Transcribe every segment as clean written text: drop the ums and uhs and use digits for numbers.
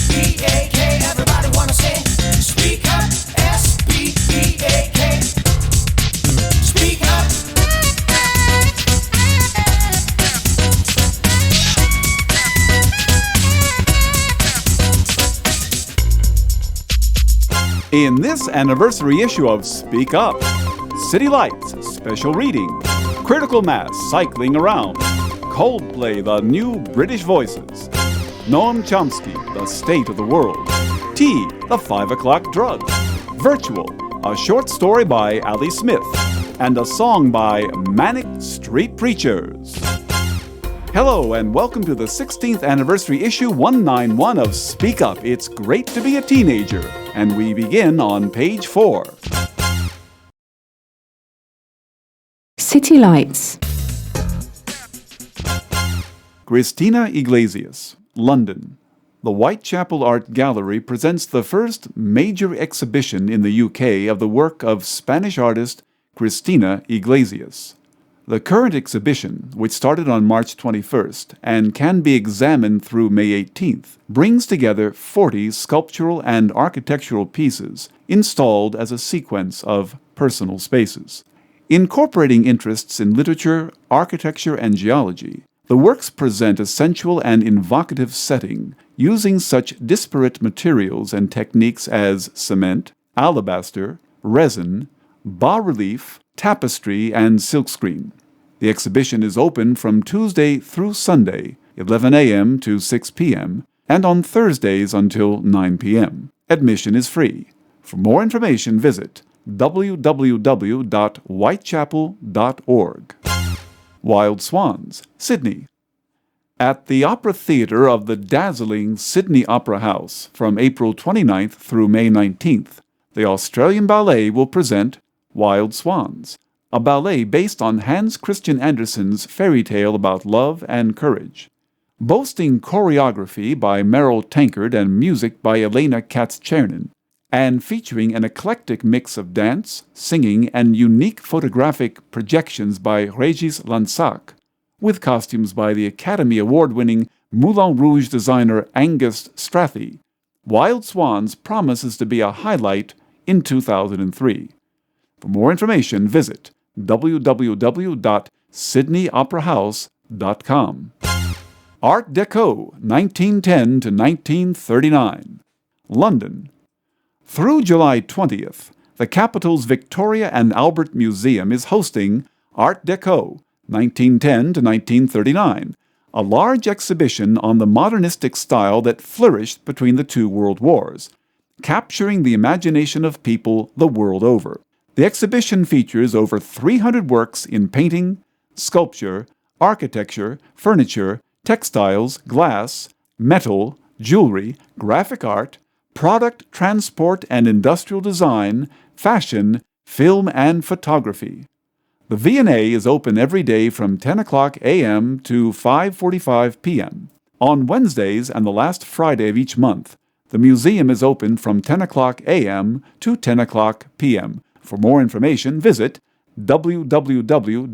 S-P-E-A-K. Everybody wanna say, speak up. S-P-E-A-K. Speak up. In this anniversary issue of Speak Up, City Lights, special reading, Critical Mass cycling around, Coldplay, the new British voices, Noam Chomsky, the state of the world, Tea, the 5 o'clock drug, Virtual, a short story by Ali Smith, and a song by Manic Street Preachers. Hello and welcome to the 16th anniversary issue 191 of Speak Up. It's great to be a teenager, and we begin on page 4. City Lights. Christina Iglesias, London. The Whitechapel Art Gallery presents the first major exhibition in the UK of the work of Spanish artist Christina Iglesias. The current exhibition, which started on March 21st and can be examined through May 18th, brings together 40 sculptural and architectural pieces installed as a sequence of personal spaces. Incorporating interests in literature, architecture, and geology, the works present a sensual and evocative setting using such disparate materials and techniques as cement, alabaster, resin, bas-relief, tapestry, and silkscreen. The exhibition is open from Tuesday through Sunday, 11 a.m. to 6 p.m., and on Thursdays until 9 p.m. Admission is free. For more information, visit www.whitechapel.org. Wild Swans, Sydney. At the Opera Theatre of the dazzling Sydney Opera House from April 29th through May 19th, the Australian Ballet will present Wild Swans, a ballet based on Hans Christian Andersen's fairy tale about love and courage. Boasting choreography by Meryl Tankard and music by Elena Katz-Chernin, and featuring an eclectic mix of dance, singing, and unique photographic projections by Régis Lansac, with costumes by the Academy Award-winning Moulin Rouge designer Angus Strathy, Wild Swans promises to be a highlight in 2003. For more information, visit www.sydneyoperahouse.com. Art Deco, 1910 to 1939. London. Through July 20th, the capital's Victoria and Albert Museum is hosting Art Deco, 1910 to 1939, a large exhibition on the modernistic style that flourished between the two world wars, capturing the imagination of people the world over. The exhibition features over 300 works in painting, sculpture, architecture, furniture, textiles, glass, metal, jewelry, graphic art, product, transport and industrial design, fashion, film, and photography. The V&A is open every day from 10 o'clock a.m. to 5:45 p.m. On Wednesdays and the last Friday of each month, the museum is open from 10 o'clock a.m. to 10 o'clock p.m. For more information, visit www.vam.ac.uk.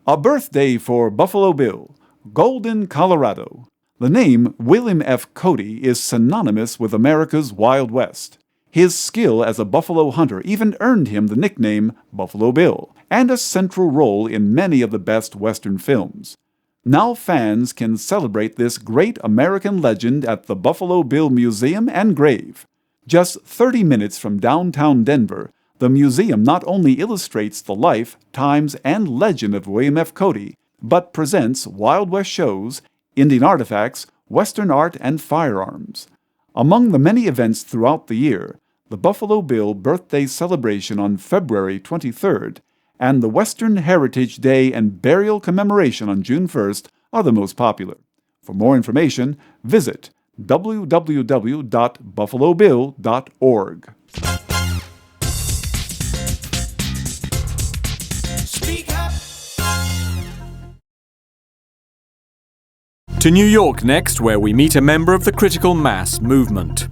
A birthday for Buffalo Bill, Golden, Colorado. The name William F. Cody is synonymous with America's Wild West. His skill as a buffalo hunter even earned him the nickname Buffalo Bill, and a central role in many of the best Western films. Now fans can celebrate this great American legend at the Buffalo Bill Museum and Grave. Just 30 minutes from downtown Denver, the museum not only illustrates the life, times, and legend of William F. Cody, but presents Wild West shows, Indian artifacts, Western art, and firearms. Among the many events throughout the year, the Buffalo Bill birthday celebration on February 23rd and the Western Heritage Day and Burial Commemoration on June 1st are the most popular. For more information, visit www.buffalobill.org. Speak up. To New York next, where we meet a member of the critical mass movement.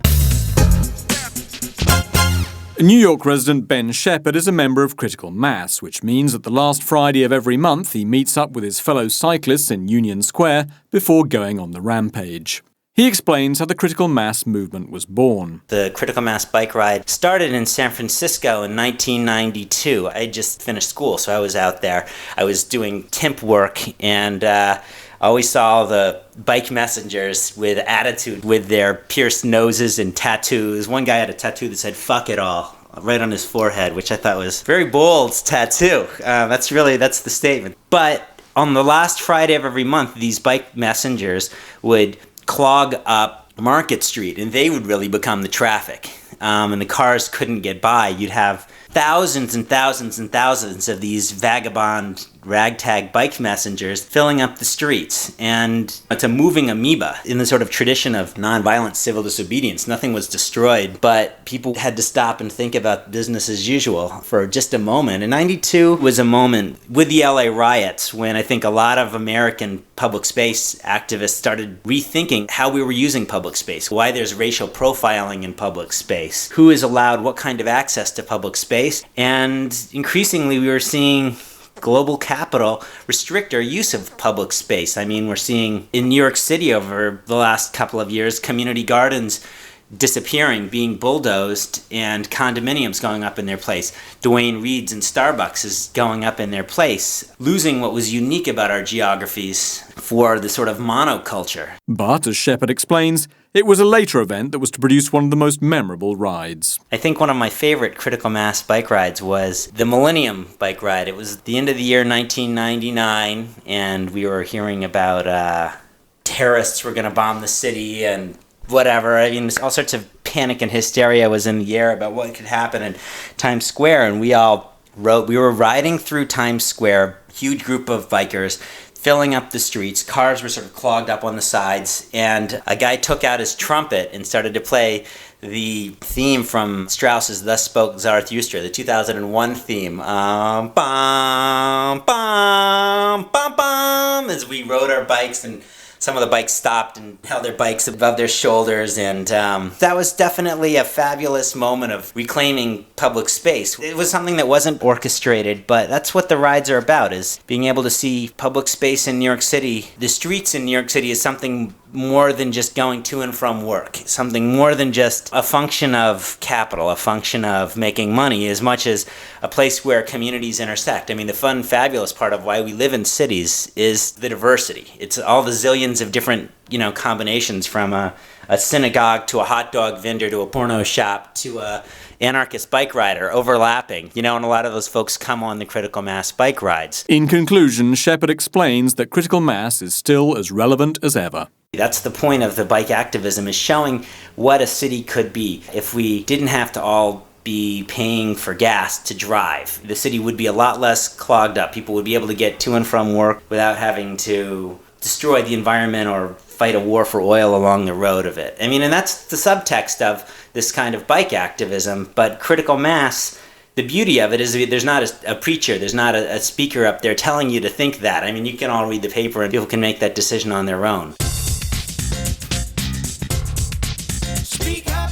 New York resident Ben Shepard is a member of Critical Mass, which means that the last Friday of every month he meets up with his fellow cyclists in Union Square before going on the rampage. He explains how the Critical Mass movement was born. The Critical Mass bike ride started in San Francisco in 1992. I had just finished school, so I was out there. I was doing temp work, and I always saw the bike messengers with attitude, with their pierced noses and tattoos. One guy had a tattoo that said, "Fuck it all," right on his forehead, which I thought was very bold tattoo. That's the statement. But on the last Friday of every month, these bike messengers would clog up Market Street, and they would really become the traffic. And the cars couldn't get by. You'd have thousands and thousands and thousands of these vagabond ragtag bike messengers filling up the streets. And it's a moving amoeba in the sort of tradition of nonviolent civil disobedience. Nothing was destroyed, but people had to stop and think about business as usual for just a moment. And 92 was a moment with the LA riots when I think a lot of American public space activists started rethinking how we were using public space, why there's racial profiling in public space, who is allowed what kind of access to public space. And increasingly we were seeing global capital restrict our use of public space. I mean, we're seeing in New York City over the last couple of years, community gardens disappearing, being bulldozed, and condominiums going up in their place. Duane Reade's and Starbucks is going up in their place, losing what was unique about our geographies for the sort of monoculture. But, as Shepard explains, it was a later event that was to produce one of the most memorable rides. I think one of my favorite Critical Mass bike rides was the Millennium bike ride. It was the end of the year 1999, and we were hearing about terrorists were going to bomb the city and whatever. I mean, all sorts of panic and hysteria was in the air about what could happen in Times Square, and we were riding through Times Square, huge group of bikers, filling up the streets. Cars were sort of clogged up on the sides, and a guy took out his trumpet and started to play the theme from Strauss's Thus Spoke Zarathustra, the 2001 theme. Bum, bum, bum, bum, as we rode our bikes, and some of the bikes stopped and held their bikes above their shoulders, and that was definitely a fabulous moment of reclaiming public space. It was something that wasn't orchestrated, but that's what the rides are about, is being able to see public space in New York City. The streets in New York City is something more than just going to and from work, something more than just a function of capital, a function of making money, as much as a place where communities intersect. I mean, the fun, fabulous part of why we live in cities is the diversity. It's all the zillions of different, combinations, from a synagogue to a hot dog vendor to a porno shop to a anarchist bike rider overlapping, and a lot of those folks come on the Critical Mass bike rides. In conclusion, Shepard explains that Critical Mass is still as relevant as ever. That's the point of the bike activism, is showing what a city could be if we didn't have to all be paying for gas to drive. The city would be a lot less clogged up. People would be able to get to and from work without having to destroy the environment or fight a war for oil along the road of it. I mean, and that's the subtext of this kind of bike activism. But Critical Mass, the beauty of it is there's not a preacher, there's not a speaker up there telling you to think that. I mean, you can all read the paper and people can make that decision on their own. Speak up.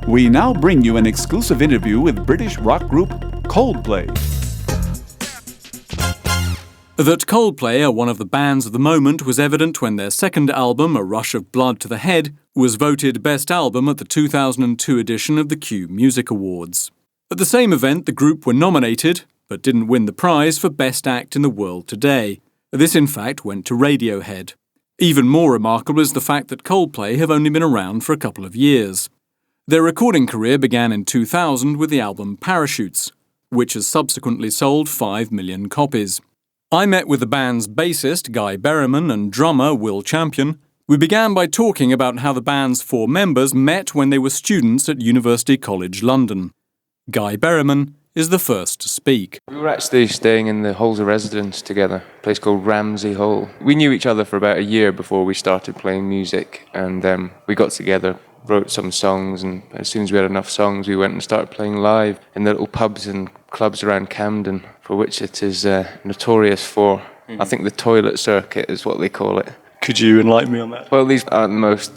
We now bring you an exclusive interview with British rock group Coldplay. That Coldplay are one of the bands of the moment was evident when their second album, A Rush of Blood to the Head, was voted Best Album at the 2002 edition of the Q Music Awards. At the same event, the group were nominated, but didn't win the prize for Best Act in the World Today. This, in fact, went to Radiohead. Even more remarkable is the fact that Coldplay have only been around for a couple of years. Their recording career began in 2000 with the album Parachutes, which has subsequently sold 5 million copies. I met with the band's bassist, Guy Berryman, and drummer, Will Champion. We began by talking about how the band's 4 members met when they were students at University College London. Guy Berryman is the first to speak. We were actually staying in the halls of residence together, a place called Ramsey Hall. We knew each other for about a year before we started playing music, and we got together, wrote some songs, and as soon as we had enough songs, we went and started playing live in the little pubs and clubs around Camden, for which it is notorious for. I think the toilet circuit is what they call it. Could you enlighten me on that? Well, these aren't the most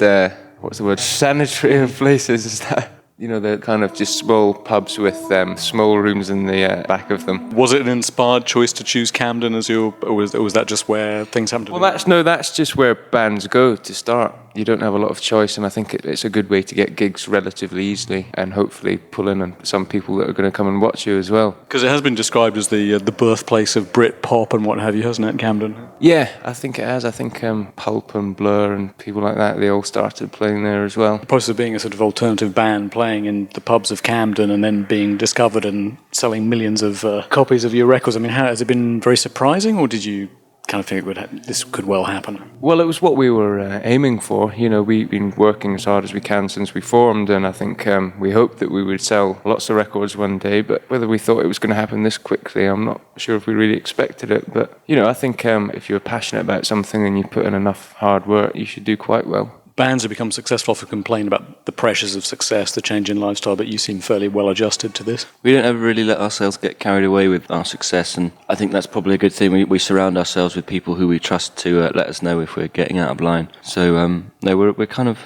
what's the word, sanitary of places, is that? You know, they're kind of just small pubs with small rooms in the back of them. Was it an inspired choice to choose Camden as or was that just where things happened to be? Well, that's just where bands go to start. You don't have a lot of choice, and I think it's a good way to get gigs relatively easily and hopefully pull in on some people that are going to come and watch you as well. Because it has been described as the birthplace of Brit pop and what have you, hasn't it, Camden? Yeah, I think it has. I think Pulp and Blur and people like that, they all started playing there as well. The process of being a sort of alternative band playing in the pubs of Camden and then being discovered and selling millions of copies of your records, I mean, has it been very surprising, or did you kind of think this could well happen? Well, it was what we were aiming for. You know, we've been working as hard as we can since we formed, and I think we hoped that we would sell lots of records one day, but whether we thought it was going to happen this quickly, I'm not sure if we really expected it. But, you know, I think if you're passionate about something and you put in enough hard work, you should do quite well. Bands who become successful often complain about the pressures of success, the change in lifestyle, but you seem fairly well adjusted to this. We don't ever really let ourselves get carried away with our success, and I think that's probably a good thing. We surround ourselves with people who we trust to let us know if we're getting out of line. So, no, we're kind of...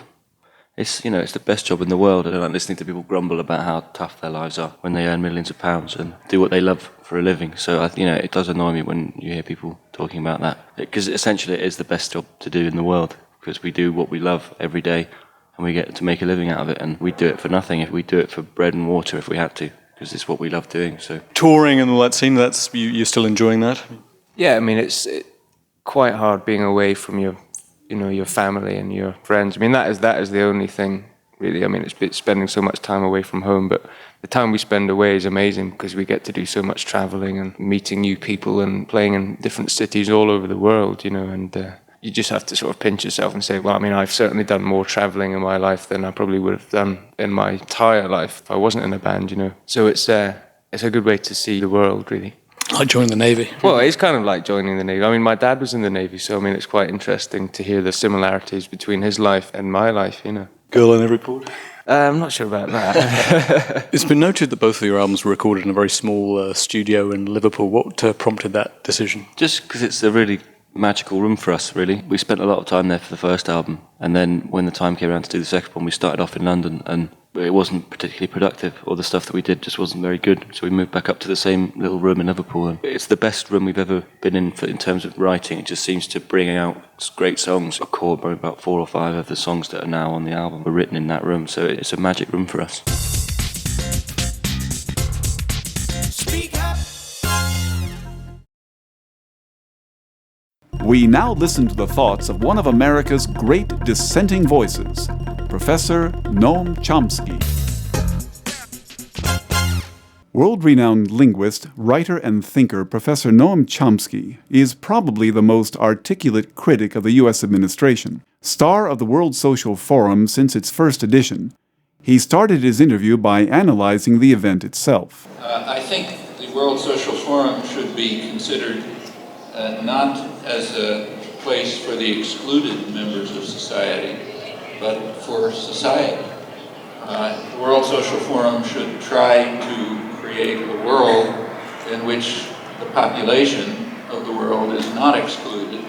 It's the best job in the world. I don't like listening to people grumble about how tough their lives are when they earn millions of pounds and do what they love for a living. So, it does annoy me when you hear people talking about that. Because essentially it is the best job to do in the world, because we do what we love every day and we get to make a living out of it, and we'd do it for nothing if we do it for bread and water if we had to, because it's what we love doing. So touring and all that scene, you're still enjoying that? Yeah, I mean, it's quite hard being away from your family and your friends. I mean, that is the only thing, really. I mean, it's spending so much time away from home, but the time we spend away is amazing because we get to do so much traveling and meeting new people and playing in different cities all over the world, and you just have to sort of pinch yourself and say, well, I mean, I've certainly done more traveling in my life than I probably would have done in my entire life if I wasn't in a band, So it's a good way to see the world, really. Like joining the Navy. Well, it's kind of like joining the Navy. I mean, my dad was in the Navy, so I mean, it's quite interesting to hear the similarities between his life and my life, Girl in every port? I'm not sure about that. It's been noted that both of your albums were recorded in a very small studio in Liverpool. What prompted that decision? just because it's a really magical room for us, really. We spent a lot of time there for the first album, and then when the time came around to do the second one, we started off in London, and it wasn't particularly productive, or the stuff that we did just wasn't very good, so we moved back up to the same little room in Liverpool, and it's the best room we've ever been in terms of writing. It just seems to bring out great songs. I record probably about 4 or 5 of the songs that are now on the album were written in that room, so it's a magic room for us. Speak up. We now listen to the thoughts of one of America's great dissenting voices, Professor Noam Chomsky. World-renowned linguist, writer, and thinker Professor Noam Chomsky is probably the most articulate critic of the U.S. administration. Star of the World Social Forum since its first edition, he started his interview by analyzing the event itself. I think the World Social Forum should be considered not as a place for the excluded members of society, but for society. The World Social Forum should try to create a world in which the population of the world is not excluded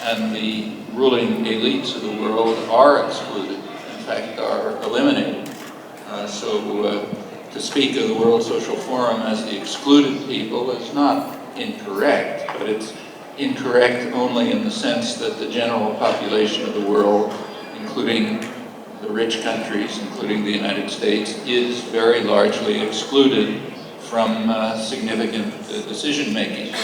and the ruling elites of the world are excluded, in fact are eliminated. So to speak of the World Social Forum as the excluded people is not incorrect, but it's incorrect only in the sense that the general population of the world, including the rich countries, including the United States, is very largely excluded from significant decision-making.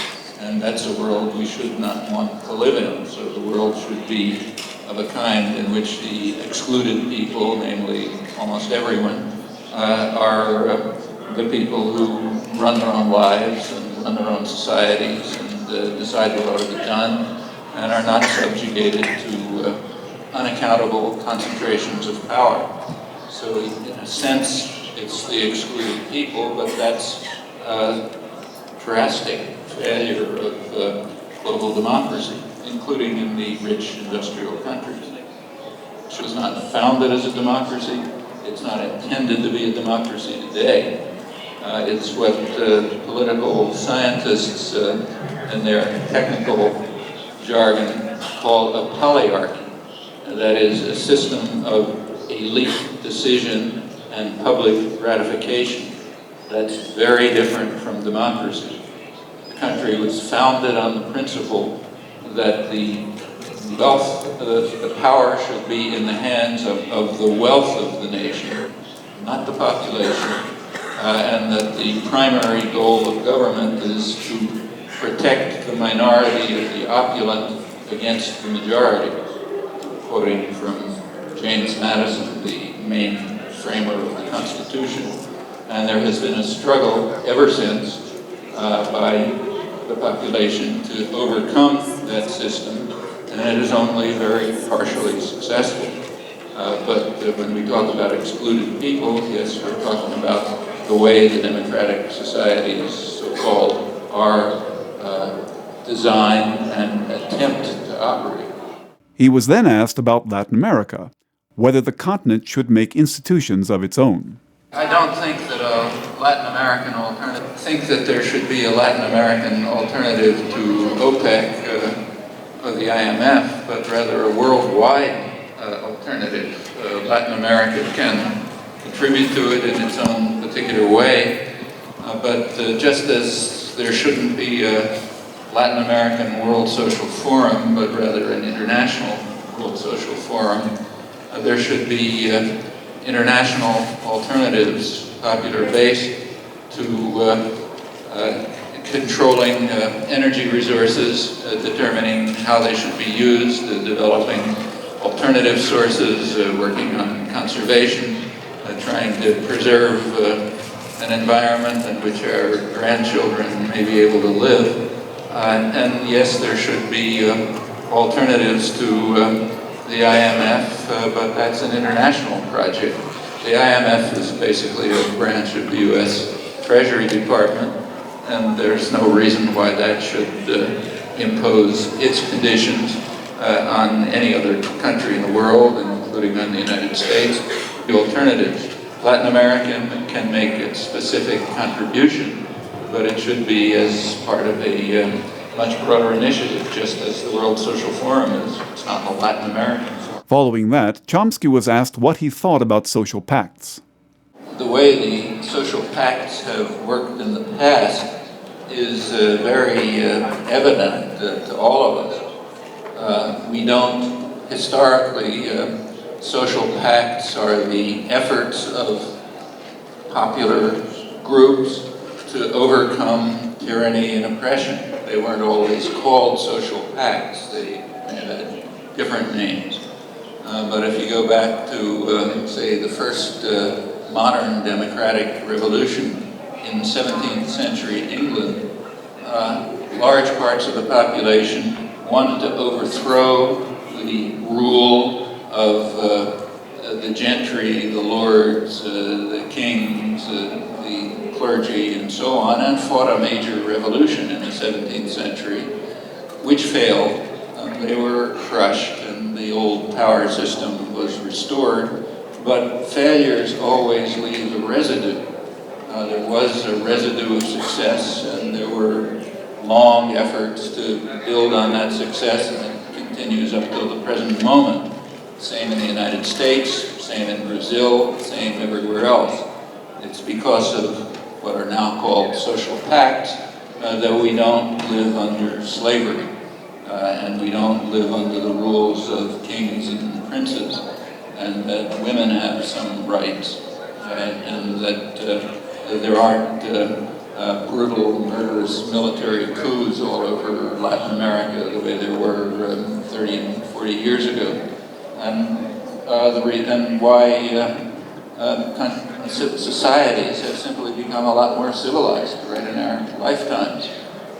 And that's a world we should not want to live in. So the world should be of a kind in which the excluded people, namely almost everyone, are the people who run their own lives and run their own societies and decide what ought to be done, and are not subjugated to unaccountable concentrations of power. So in a sense, it's the excluded people, but that's a drastic failure of global democracy, including in the rich industrial countries. It was not founded as a democracy. It's not intended to be a democracy today. It's what political scientists in their technical jargon call a polyarchy. that is a system of elite decision and public ratification. That's very different from democracy. The country was founded on the principle that the wealth, the power should be in the hands of the wealth of the nation, not the population, and that the primary goal of government is to protect the minority of the opulent against the majority, quoting from James Madison, the main framer of the Constitution. And there has been a struggle ever since by the population to overcome that system, and it is only very partially successful. But when we talk about excluded people, yes, we're talking about the way the democratic societies, so-called, are designed and attempt to operate. He was then asked about Latin America, whether the continent should make institutions of its own. I don't think that a Latin American alternative, I think that there should be a Latin American alternative to OPEC or the IMF, but rather a worldwide alternative. Latin America can contribute to it in its own particular way, but just as there shouldn't be a Latin American World Social Forum, but rather an international World Social Forum, there should be international alternatives, popular-based, to controlling energy resources, determining how they should be used, developing alternative sources, working on conservation, trying to preserve an environment in which our grandchildren may be able to live. And yes, there should be alternatives to the IMF, but that's an international project. The IMF is basically a branch of the U.S. Treasury Department, and there's no reason why that should impose its conditions on any other country in the world, including on the United States. The alternatives. Latin America can make its specific contribution, but it should be as part of a much broader initiative, just as the World Social Forum is. It's not the Latin American Forum. Following that, Chomsky was asked what he thought about social pacts. The way the social pacts have worked in the past is very evident to all of us. We don't, historically, social pacts are the efforts of popular groups to overcome tyranny and oppression. They weren't always called social pacts. They had different names. But if you go back to, say, the first modern democratic revolution in 17th century England, large parts of the population wanted to overthrow the rule of the gentry, the lords, the kings, the clergy, and so on, and fought a major revolution in the 17th century, which failed. They were crushed, and the old power system was restored, but failures always leave a residue. There was a residue of success, and there were long efforts to build on that success, and it continues up till the present moment. Same in the United States, same in Brazil, same everywhere else. It's because of what are now called social pacts that we don't live under slavery, and we don't live under the rules of kings and princes, and that women have some rights, and that there aren't brutal, murderous military coups all over Latin America the way there were 30 and 40 years ago. And the reason why societies have simply become a lot more civilized right in our lifetimes.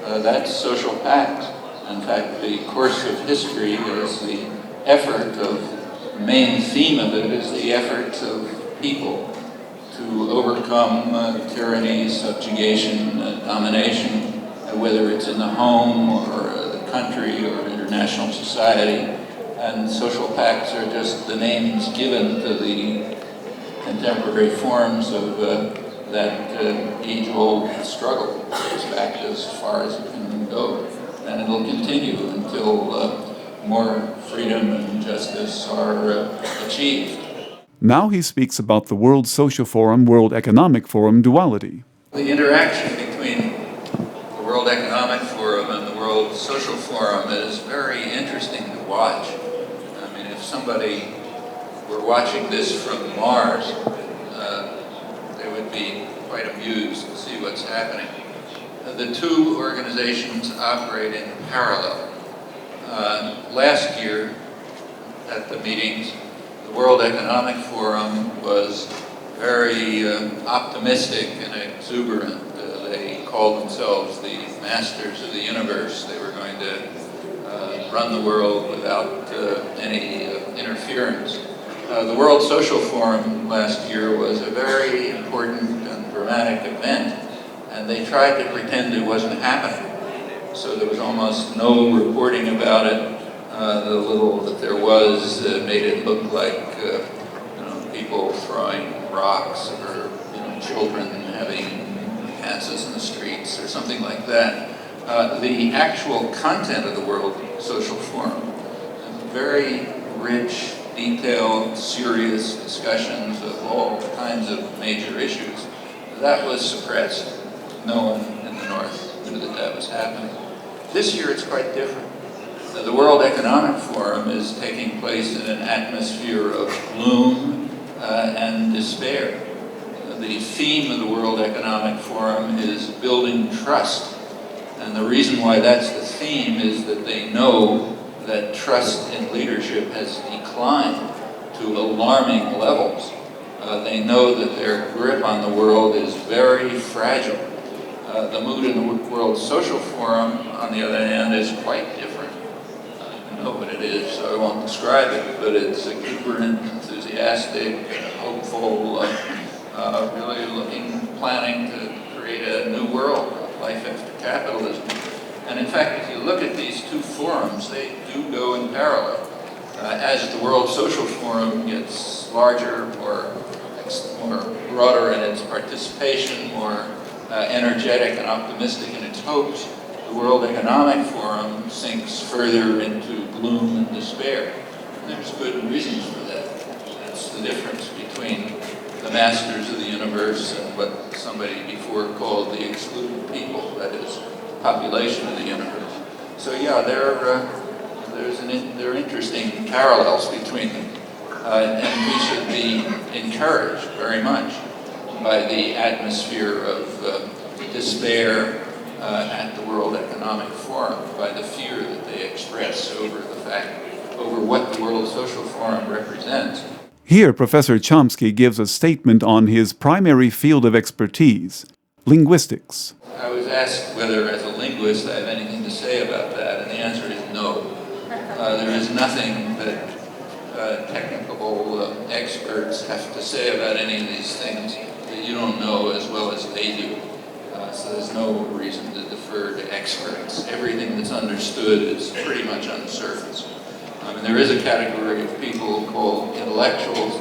That's social pact. In fact, the course of history is the effort of, the main theme of it is the efforts of people to overcome tyranny, subjugation, domination, whether it's in the home or the country or international society. And social pacts are just the names given to the contemporary forms of that age-old struggle. It goes back as far as it can go. And it'll continue until more freedom and justice are achieved. Now he speaks about the World Social Forum, World Economic Forum duality. The interaction between the World Economic Forum and the World Social Forum is very interesting to watch. I mean, if somebody were watching this from Mars, they would be quite amused to see what's happening. The two organizations operate in parallel. Last year at the meetings, the World Economic Forum was very optimistic and exuberant. They called themselves the masters of the universe. They were going to run the world without any interference. The World Social Forum last year was a very important and dramatic event, and they tried to pretend it wasn't happening. So there was almost no reporting about it. The little that there was made it look like people throwing rocks or children having dances in the streets or something like that. The actual content of the World Social Forum, very rich, detailed, serious discussions of all kinds of major issues, that was suppressed. No one in the North knew that that was happening. This year it's quite different. The World Economic Forum is taking place in an atmosphere of gloom and despair. The theme of the World Economic Forum is building trust. And the reason why that's the theme is that they know that trust in leadership has declined to alarming levels. They know that their grip on the world is very fragile. The mood in the World Social Forum, on the other hand, is quite different. I know what it is, so I won't describe it, but it's exuberant, enthusiastic, hopeful, really planning to create a new world, life after capitalism. And in fact, if you look at these two forums, they do go in parallel. As the World Social Forum gets larger, more broader in its participation, more energetic and optimistic in its hopes, the World Economic Forum sinks further into gloom and despair. And there's good reasons for that. That's the difference between the masters of the universe and what somebody before called the excluded people, that is, population of the universe. So yeah, there are interesting parallels between them. And we should be encouraged very much by the atmosphere of despair at the World Economic Forum, by the fear that they express over what the World Social Forum represents. Here, Professor Chomsky gives a statement on his primary field of expertise, linguistics. I was asked whether, as a linguist, I have anything to say about that, and the answer is no. There is nothing that technical experts have to say about any of these things that you don't know as well as they do. So there's no reason to defer to experts. Everything that's understood is pretty much on the surface. And there is a category of people called intellectuals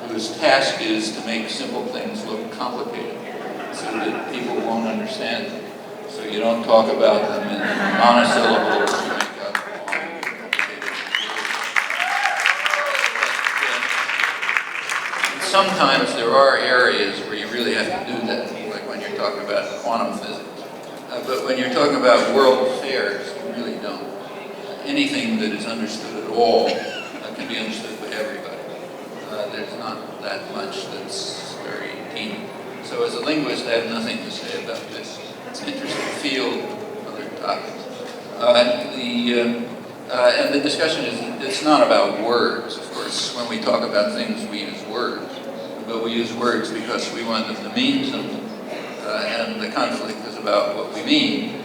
whose task is to make simple things look complicated so that people won't understand them. So you don't talk about them in monosyllables, you make up long, complicated words. Sometimes there are areas where you really have to do that, like when you're talking about quantum physics. But when you're talking about world affairs, you really don't. Anything that is understood at all can be understood by everybody. There's not that much that's very deep. So as a linguist, I have nothing to say about this. It's an interesting field, other topics. And the discussion is, it's not about words, of course. When we talk about things, we use words. But we use words because we want them to mean something. And the conflict is about what we mean.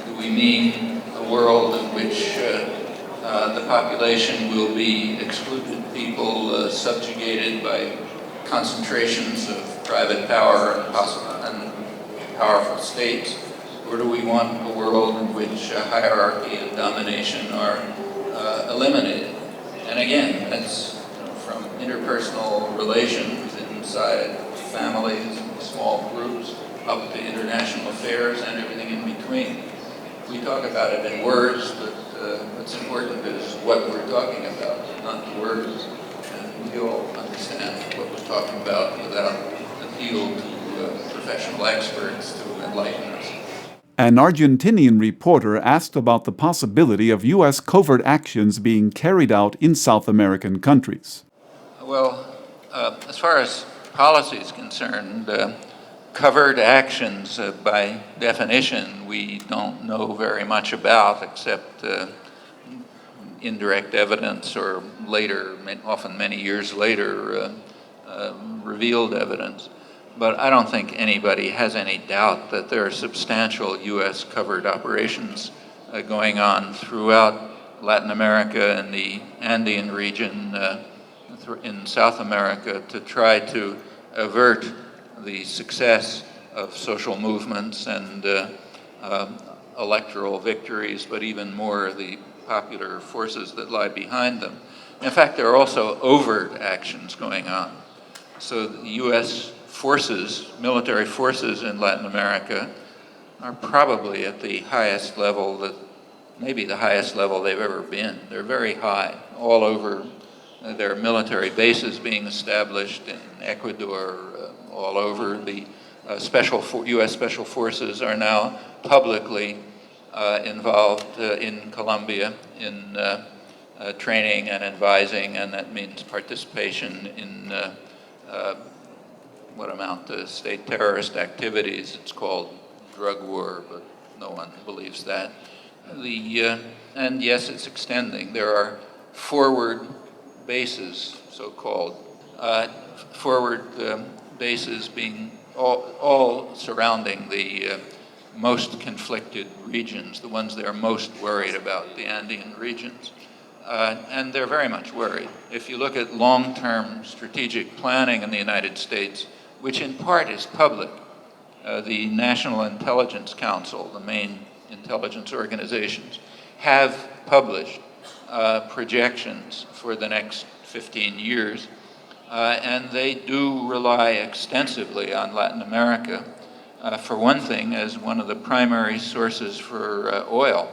Do we mean a world in which the population will be excluded people subjugated by concentrations of private power and powerful states? Or do we want a world in which hierarchy and domination are eliminated? And again, that's from interpersonal relations inside families and small groups up to international affairs and everything in between. We talk about it in words, but what's important is what we're talking about, not the words. And we all understand what we're talking about without appeal to professional experts to enlighten us. An Argentinian reporter asked about the possibility of U.S. covert actions being carried out in South American countries. Well, as far as policy is concerned, covert actions, by definition, we don't know very much about, except indirect evidence or later, often many years later, revealed evidence. But I don't think anybody has any doubt that there are substantial U.S. covert operations going on throughout Latin America and the Andean region in South America to try to avert the success of social movements and electoral victories, but even more the popular forces that lie behind them. In fact, there are also overt actions going on. So the U.S. forces, military forces in Latin America, are probably at the highest level that, maybe the highest level they've ever been. They're very high, all over. There are military bases being established in Ecuador, all over. The U.S. Special Forces are now publicly involved in Colombia in training and advising, and that means participation in what amount to state terrorist activities. It's called drug war, but no one believes that. And yes, it's extending. There are forward bases, so-called forward bases being all surrounding the most conflicted regions, the ones they're most worried about, the Andean regions. And they're very much worried. If you look at long-term strategic planning in the United States, which in part is public, the National Intelligence Council, the main intelligence organizations, have published projections for the next 15 years, and they do rely extensively on Latin America, for one thing, as one of the primary sources for oil.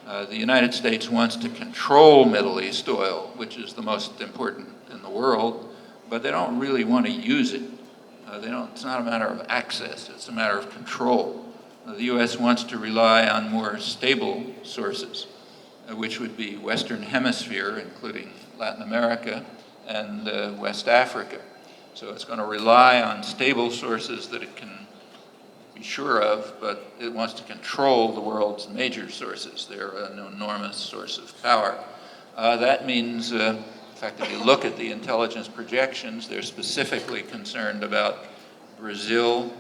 The United States wants to control Middle East oil, which is the most important in the world, but they don't really want to use it. It's not a matter of access, it's a matter of control. The U.S. wants to rely on more stable sources, which would be Western Hemisphere, including Latin America, and West Africa. So it's going to rely on stable sources that it can be sure of, but it wants to control the world's major sources. They're an enormous source of power. That means, in fact, if you look at the intelligence projections, they're specifically concerned about Brazil,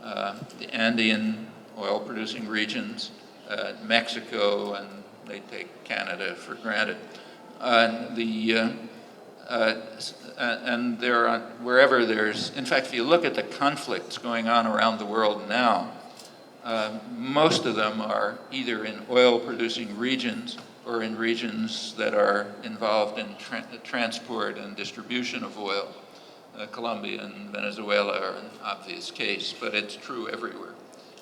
the Andean oil-producing regions, Mexico, and they take Canada for granted. And there are, wherever there's, in fact, if you look at the conflicts going on around the world now, most of them are either in oil-producing regions or in regions that are involved in transport and distribution of oil. Colombia and Venezuela are an obvious case, but it's true everywhere.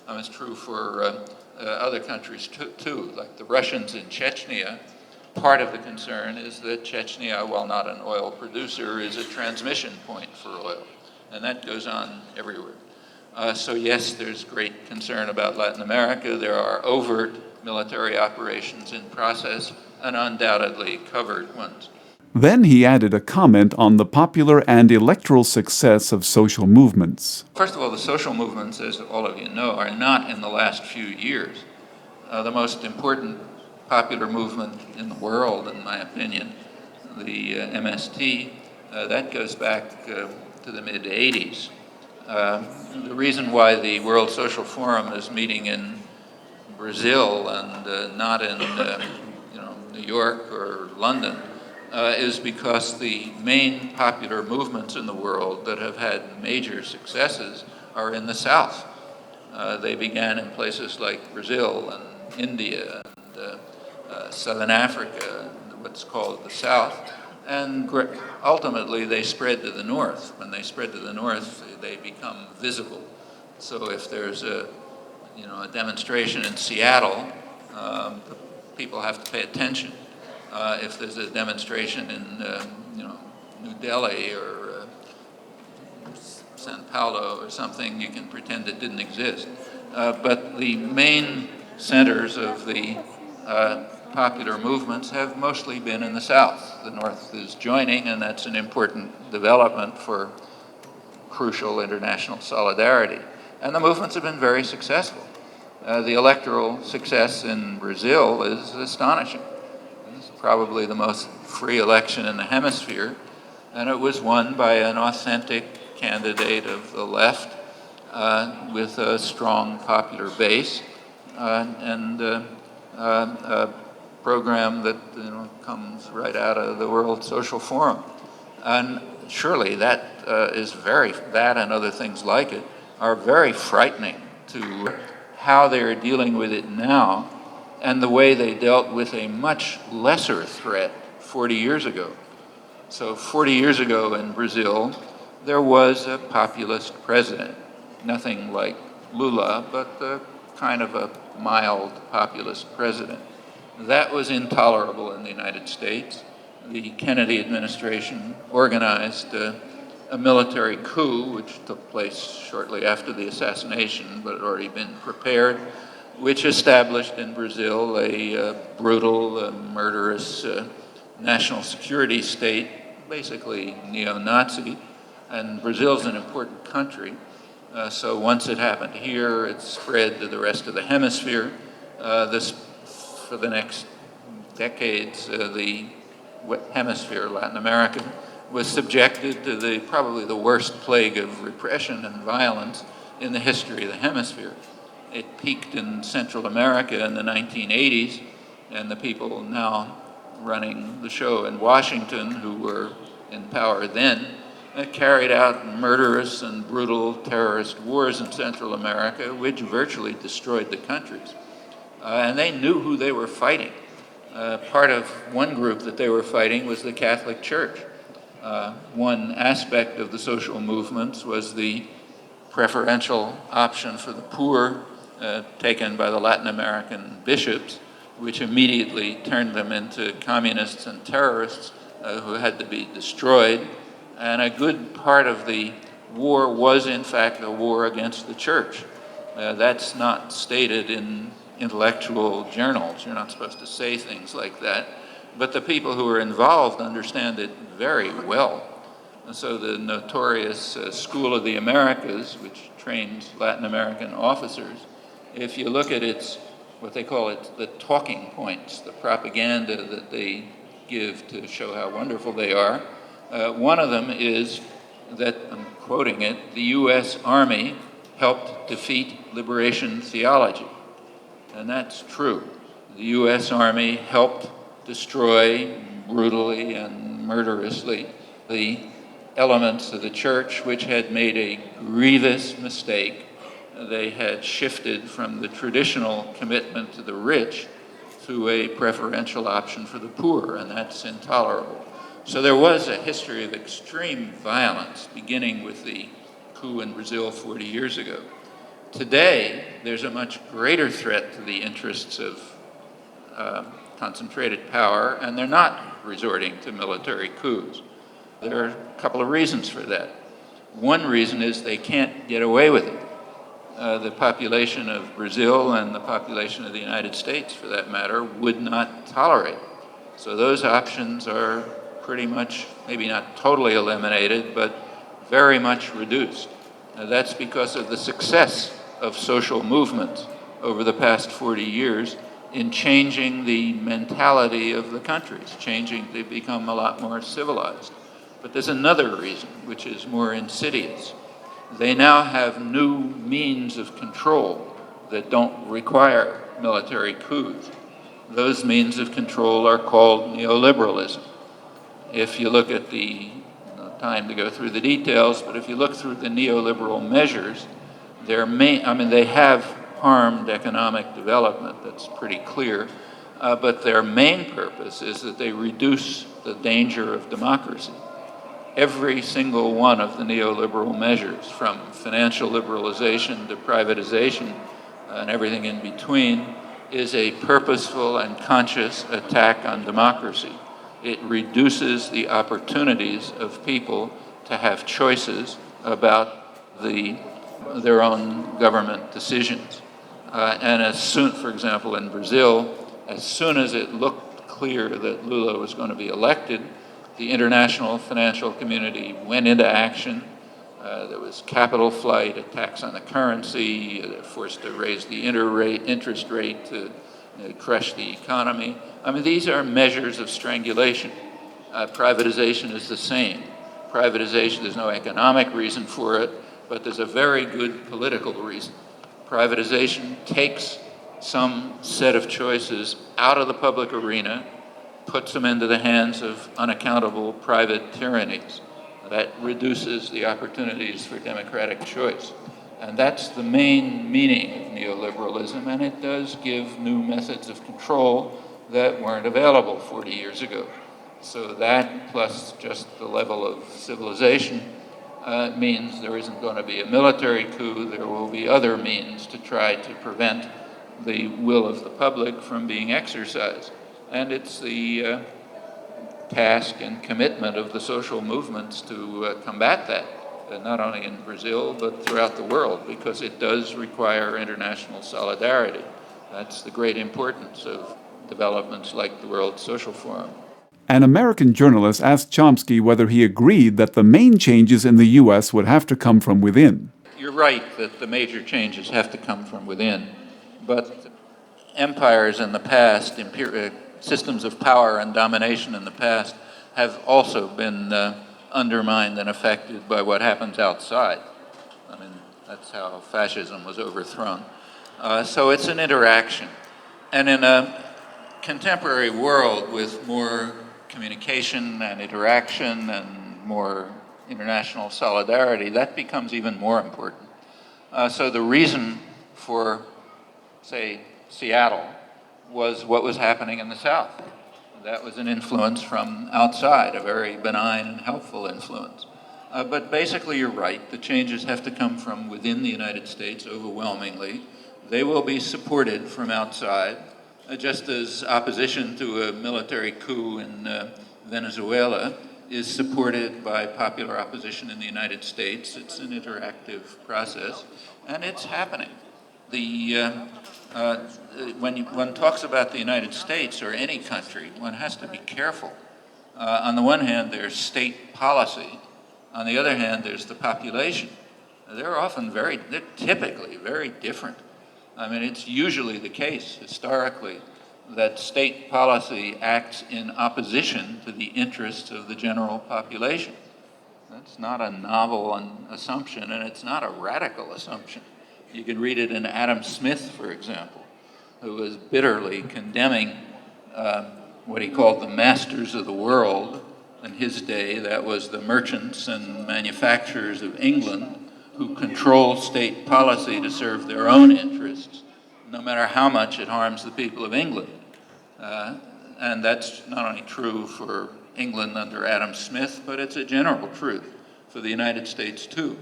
It's true for other countries too, like the Russians in Chechnya. Part of the concern is that Chechnya, while not an oil producer, is a transmission point for oil, and that goes on everywhere. So yes, there's great concern about Latin America. There are overt military operations in process, and undoubtedly covert ones. Then he added a comment on the popular and electoral success of social movements. First of all, the social movements, as all of you know, are not in the last few years. The most important popular movement in the world, in my opinion, the MST, that goes back to the mid-'80s. The reason why the World Social Forum is meeting in Brazil and not in New York or London is because the main popular movements in the world that have had major successes are in the South. They began in places like Brazil and India and Southern Africa, what's called the South, and ultimately they spread to the North. When they spread to the North, they become visible. So if there's a demonstration in Seattle, People have to pay attention. If there's a demonstration in New Delhi or Sao Paulo or something, you can pretend it didn't exist. But the main centers of the popular movements have mostly been in the South. The North is joining, and that's an important development for crucial international solidarity. And the movements have been very successful. The electoral success in Brazil is astonishing. It's probably the most free election in the hemisphere, and it was won by an authentic candidate of the left with a strong popular base and a program that comes right out of the World Social Forum. And surely that that and other things like it are very frightening to how they're dealing with it now and the way they dealt with a much lesser threat 40 years ago. So 40 years ago in Brazil, there was a populist president, nothing like Lula, but kind of a mild populist president. That was intolerable in the United States. The Kennedy administration organized a military coup, which took place shortly after the assassination, but had already been prepared, which established in Brazil a brutal, murderous national security state, basically neo-Nazi. And Brazil's an important country. So once it happened here, it spread to the rest of the hemisphere. For the next decades, the hemisphere, Latin America, was subjected to probably the worst plague of repression and violence in the history of the hemisphere. It peaked in Central America in the 1980s, and the people now running the show in Washington, who were in power then, carried out murderous and brutal terrorist wars in Central America, which virtually destroyed the countries. And they knew who they were fighting. Part of one group that they were fighting was the Catholic Church. One aspect of the social movements was the preferential option for the poor taken by the Latin American bishops, which immediately turned them into communists and terrorists who had to be destroyed. And a good part of the war was, in fact, a war against the church. That's not stated in intellectual journals. You're not supposed to say things like that. But the people who are involved understand it very well. And so the notorious School of the Americas, which trains Latin American officers, if you look at what they call the talking points, the propaganda that they give to show how wonderful they are, one of them is that, I'm quoting it, the U.S. Army helped defeat liberation theology. And that's true. The U.S. Army helped destroy brutally and murderously the elements of the church which had made a grievous mistake. They had shifted from the traditional commitment to the rich to a preferential option for the poor, and that's intolerable. So there was a history of extreme violence, beginning with the coup in Brazil 40 years ago. Today, there's a much greater threat to the interests of concentrated power, and they're not resorting to military coups. There are a couple of reasons for that. One reason is they can't get away with it. The population of Brazil and the population of the United States, for that matter, would not tolerate it. So those options are pretty much, maybe not totally eliminated, but very much reduced. That's because of the success of social movements over the past 40 years in changing the mentality of the countries, changing to become a lot more civilized. But there's another reason, which is more insidious. They now have new means of control that don't require military coups. Those means of control are called neoliberalism. If you look at no time to go through the details, but if you look through the neoliberal measures, they have harmed economic development, that's pretty clear, but their main purpose is that they reduce the danger of democracy. Every single one of the neoliberal measures, from financial liberalization to privatization and everything in between, is a purposeful and conscious attack on democracy. It reduces the opportunities of people to have choices about their own government decisions. And as soon, for example, in Brazil, as soon as it looked clear that Lula was going to be elected, the international financial community went into action. There was capital flight, attacks on the currency, they're forced to raise the interest rate to crush the economy. I mean, these are measures of strangulation. Privatization is the same. Privatization, there's no economic reason for it, but there's a very good political reason. Privatization takes some set of choices out of the public arena, puts them into the hands of unaccountable private tyrannies. That reduces the opportunities for democratic choice. And that's the main meaning of neoliberalism, and it does give new methods of control that weren't available 40 years ago. So that, plus just the level of civilization, means there isn't going to be a military coup. There will be other means to try to prevent the will of the public from being exercised. And it's the task and commitment of the social movements to combat that, not only in Brazil, but throughout the world, because it does require international solidarity. That's the great importance of developments like the World Social Forum. An American journalist asked Chomsky whether he agreed that the main changes in the U.S. would have to come from within. You're right that the major changes have to come from within, but empires in the past, systems of power and domination in the past, have also been undermined and affected by what happens outside. I mean, that's how fascism was overthrown. So it's an interaction. And in a contemporary world with more communication and interaction and more international solidarity, that becomes even more important. So the reason for, say, Seattle was what was happening in the South. That was an influence from outside, a very benign and helpful influence. But basically, you're right. The changes have to come from within the United States overwhelmingly. They will be supported from outside, just as opposition to a military coup in Venezuela is supported by popular opposition in the United States. It's an interactive process, and it's happening. When one talks about the United States or any country, one has to be careful. On the one hand, there's state policy. On the other hand, there's the population. They're typically very different. I mean, it's usually the case, historically, that state policy acts in opposition to the interests of the general population. That's not a novel assumption, and it's not a radical assumption. You can read it in Adam Smith, for example, who was bitterly condemning what he called the masters of the world. In his day, that was the merchants and manufacturers of England who control state policy to serve their own interests, no matter how much it harms the people of England. And that's not only true for England under Adam Smith, but it's a general truth for the United States too.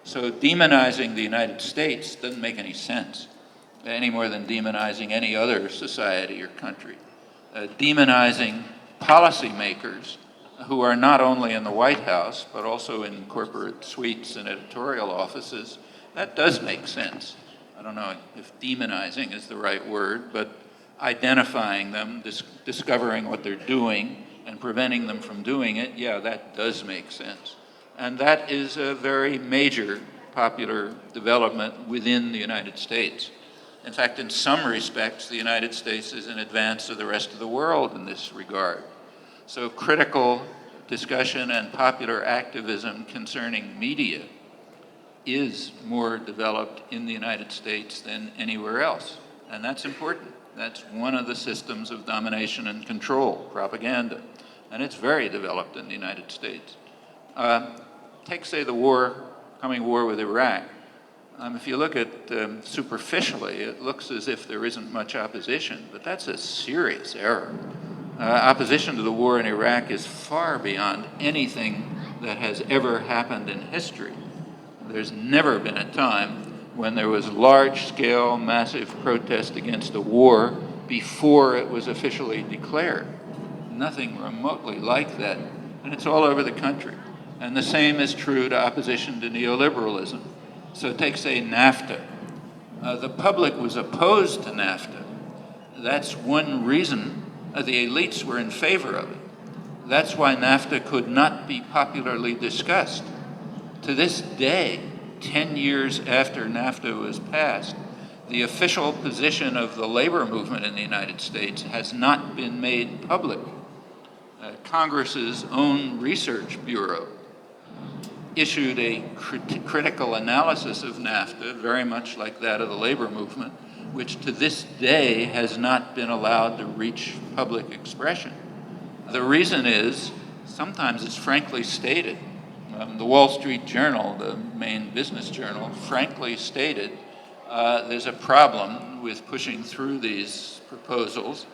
So demonizing the United States doesn't make any sense, any more than demonizing any other society or country. Demonizing policymakers who are not only in the White House, but also in corporate suites and editorial offices, that does make sense. I don't know if demonizing is the right word, but identifying them, discovering what they're doing, and preventing them from doing it, yeah, that does make sense. And that is a very major popular development within the United States. In fact, in some respects, the United States is in advance of the rest of the world in this regard. So critical discussion and popular activism concerning media is more developed in the United States than anywhere else. And that's important. That's one of the systems of domination and control, propaganda. And it's very developed in the United States. Take, say, the coming war with Iraq. If you look at superficially, it looks as if there isn't much opposition, but that's a serious error. Opposition to the war in Iraq is far beyond anything that has ever happened in history. There's never been a time when there was large-scale, massive protest against a war before it was officially declared. Nothing remotely like that, and it's all over the country. And the same is true to opposition to neoliberalism. So take, say, NAFTA. The public was opposed to NAFTA. That's one reason the elites were in favor of it. That's why NAFTA could not be popularly discussed. To this day, 10 years after NAFTA was passed, the official position of the labor movement in the United States has not been made public. Congress's own research bureau issued a critical analysis of NAFTA, very much like that of the labor movement, which to this day has not been allowed to reach public expression. The reason is, sometimes it's frankly stated. The Wall Street Journal, the main business journal, frankly stated there's a problem with pushing through these proposals.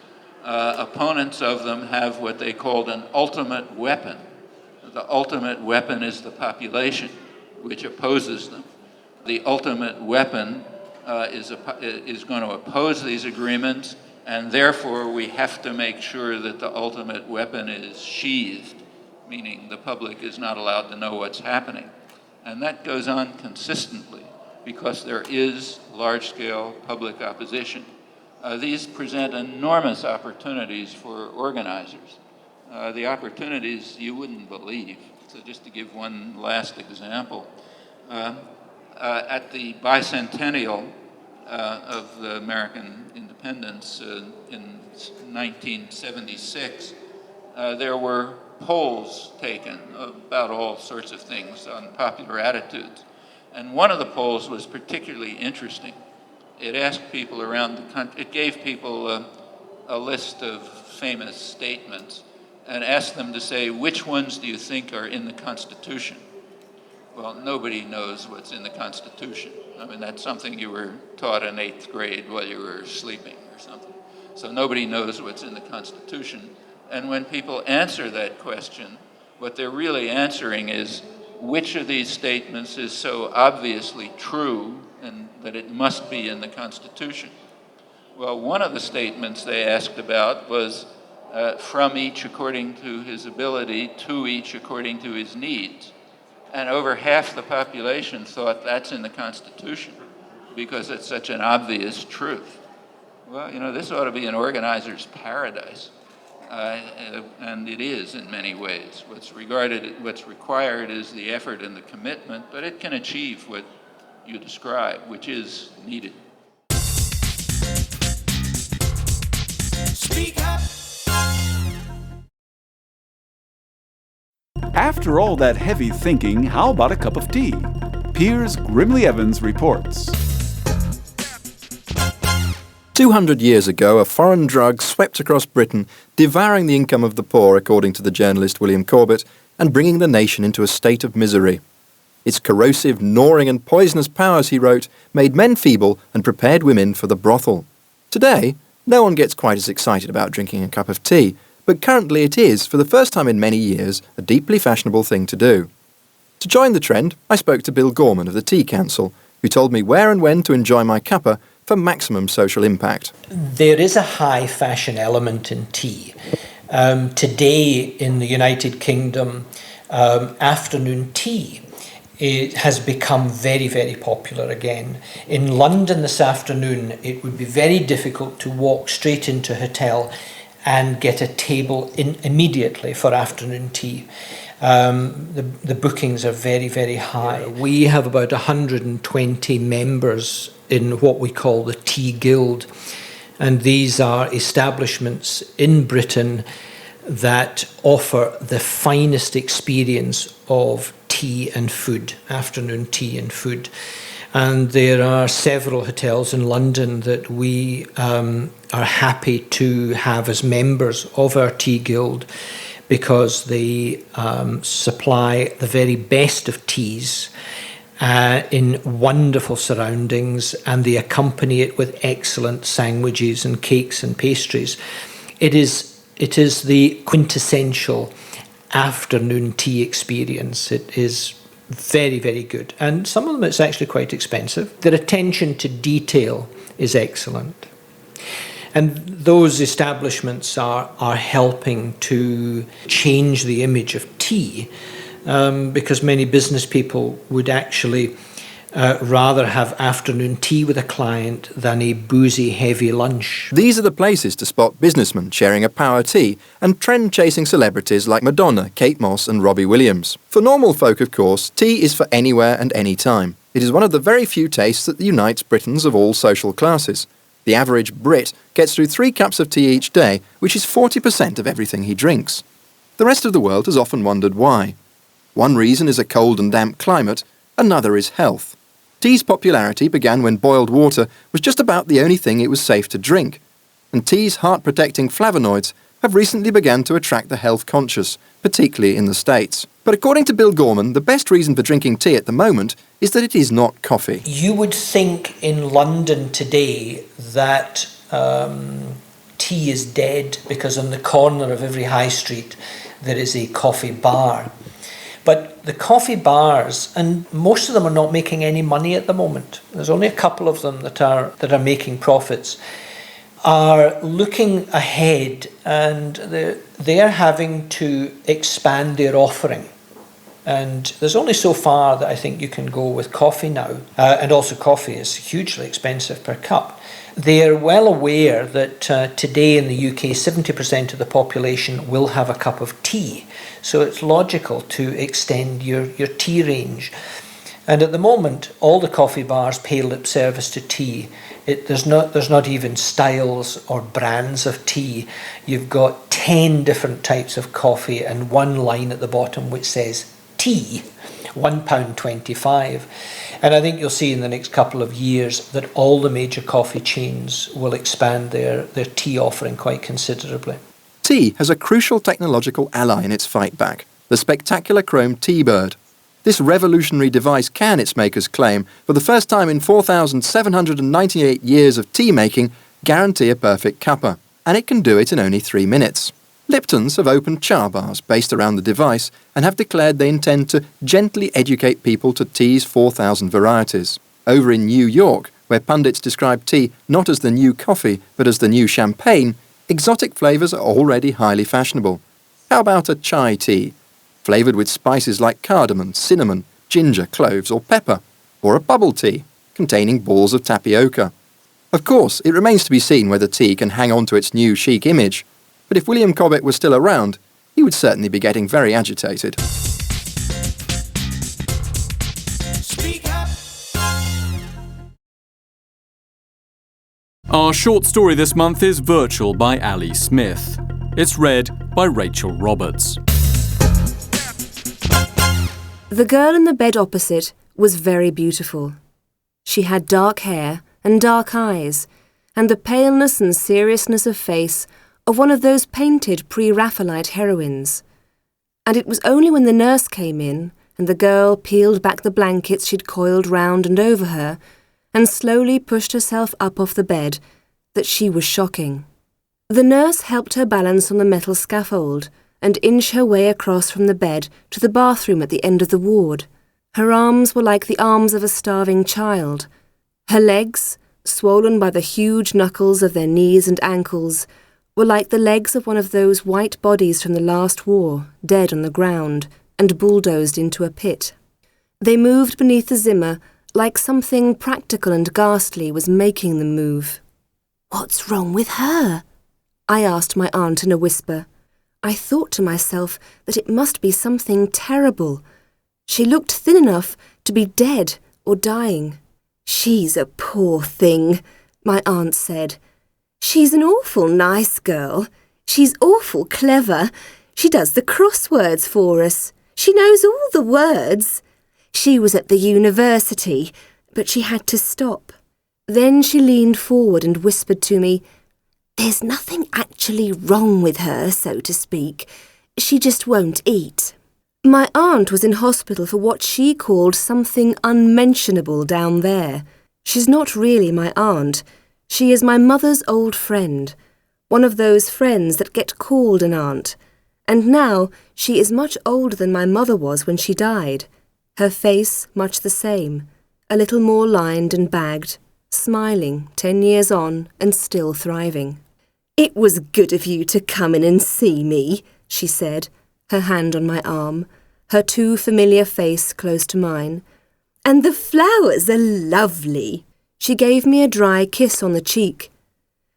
Opponents of them have what they called an ultimate weapon. The ultimate weapon is the population, which opposes them. The ultimate weapon is going to oppose these agreements, and therefore we have to make sure that the ultimate weapon is sheathed, meaning the public is not allowed to know what's happening. And that goes on consistently because there is large-scale public opposition. These present enormous opportunities for organizers. The opportunities you wouldn't believe. So just to give one last example, at the bicentennial of the American independence in 1976, there were polls taken about all sorts of things on popular attitudes. And one of the polls was particularly interesting. It asked people around the country, it gave people a list of famous statements and asked them to say, which ones do you think are in the Constitution? Well, nobody knows what's in the Constitution. I mean, that's something you were taught in 8th grade while you were sleeping or something. So nobody knows what's in the Constitution. And when people answer that question, what they're really answering is, which of these statements is so obviously true and that it must be in the Constitution? Well, one of the statements they asked about was from each according to his ability, to each according to his needs. And over half the population thought that's in the Constitution because it's such an obvious truth. Well, you know, this ought to be an organizer's paradise. And it is in many ways. What's required is the effort and the commitment, but it can achieve what you describe, which is needed. Speak up. After all that heavy thinking, how about a cup of tea? Piers Grimley Evans reports. 200 years ago, a foreign drug swept across Britain, devouring the income of the poor, according to the journalist William Corbett, and bringing the nation into a state of misery. Its corrosive, gnawing and poisonous powers, he wrote, made men feeble and prepared women for the brothel. Today, no one gets quite as excited about drinking a cup of tea, but currently it is, for the first time in many years, a deeply fashionable thing to do. To join the trend, I spoke to Bill Gorman of the Tea Council, who told me where and when to enjoy my cuppa for maximum social impact. There is a high fashion element in tea. Today in the United Kingdom, afternoon tea has become very, very popular again. In London this afternoon, it would be very difficult to walk straight into a hotel and get a table in immediately for afternoon tea. The bookings are very, very high. We have about 120 members in what we call the Tea Guild, and these are establishments in Britain that offer the finest experience of tea and food, afternoon tea and food. And there are several hotels in London that we are happy to have as members of our Tea Guild, because they supply the very best of teas in wonderful surroundings, and they accompany it with excellent sandwiches and cakes and pastries. It is the quintessential afternoon tea experience. It is very, very good. And some of them it's actually quite expensive. Their attention to detail is excellent. And those establishments are helping to change the image of tea, because many business people would actually rather have afternoon tea with a client than a boozy, heavy lunch. These are the places to spot businessmen sharing a power tea and trend-chasing celebrities like Madonna, Kate Moss and Robbie Williams. For normal folk, of course, tea is for anywhere and any time. It is one of the very few tastes that unites Britons of all social classes. The average Brit gets through 3 cups of tea each day, which is 40% of everything he drinks. The rest of the world has often wondered why. One reason is a cold and damp climate, another is health. Tea's popularity began when boiled water was just about the only thing it was safe to drink, and tea's heart-protecting flavonoids have recently begun to attract the health-conscious, particularly in the States. But according to Bill Gorman, the best reason for drinking tea at the moment is that it is not coffee. You would think in London today that tea is dead because on the corner of every high street there is a coffee bar. But the coffee bars, and most of them are not making any money at the moment. There's only a couple of them that are making profits, are looking ahead, and they're having to expand their offering. And there's only so far that I think you can go with coffee now. And also coffee is hugely expensive per cup. They are well aware that today in the UK, 70% of the population will have a cup of tea. So it's logical to extend your tea range. And at the moment, all the coffee bars pay lip service to tea. There's not even styles or brands of tea. You've got 10 different types of coffee and one line at the bottom which says tea, £1.25. And I think you'll see in the next couple of years that all the major coffee chains will expand their tea offering quite considerably. Tea has a crucial technological ally in its fight back, the spectacular chrome tea bird. This revolutionary device can, its makers claim, for the first time in 4,798 years of tea making, guarantee a perfect cuppa, and it can do it in only 3 minutes. Lipton's have opened char bars based around the device and have declared they intend to gently educate people to tea's 4,000 varieties. Over in New York, where pundits describe tea not as the new coffee but as the new champagne, exotic flavours are already highly fashionable. How about a chai tea, flavoured with spices like cardamom, cinnamon, ginger, cloves or pepper, or a bubble tea containing balls of tapioca? Of course, it remains to be seen whether tea can hang on to its new chic image, but if William Cobbett was still around, he would certainly be getting very agitated. Speak up. Our short story this month is Virtual by Ali Smith. It's read by Rachel Roberts. The girl in the bed opposite was very beautiful. She had dark hair and dark eyes, and the paleness and seriousness of face of one of those painted pre-Raphaelite heroines. And it was only when the nurse came in and the girl peeled back the blankets she'd coiled round and over her and slowly pushed herself up off the bed that she was shocking. The nurse helped her balance on the metal scaffold and inch her way across from the bed to the bathroom at the end of the ward. Her arms were like the arms of a starving child. Her legs, swollen by the huge knuckles of their knees and ankles, were like the legs of one of those white bodies from the last war, dead on the ground, and bulldozed into a pit. They moved beneath the Zimmer like something practical and ghastly was making them move. "What's wrong with her?" I asked my aunt in a whisper. I thought to myself that it must be something terrible. She looked thin enough to be dead or dying. "She's a poor thing," my aunt said. "She's an awful nice girl. She's awful clever. She does the crosswords for us. She knows all the words. She was at the university, but she had to stop." Then she leaned forward and whispered to me, "There's nothing actually wrong with her, so to speak. She just won't eat." My aunt was in hospital for what she called something unmentionable down there. She's not really my aunt. She is my mother's old friend, one of those friends that get called an aunt. And now she is much older than my mother was when she died. her face much the same, a little more lined and bagged, smiling 10 years on and still thriving. "It was good of you to come in and see me," she said, her hand on my arm, her too familiar face close to mine. "And the flowers are lovely." She gave me a dry kiss on the cheek.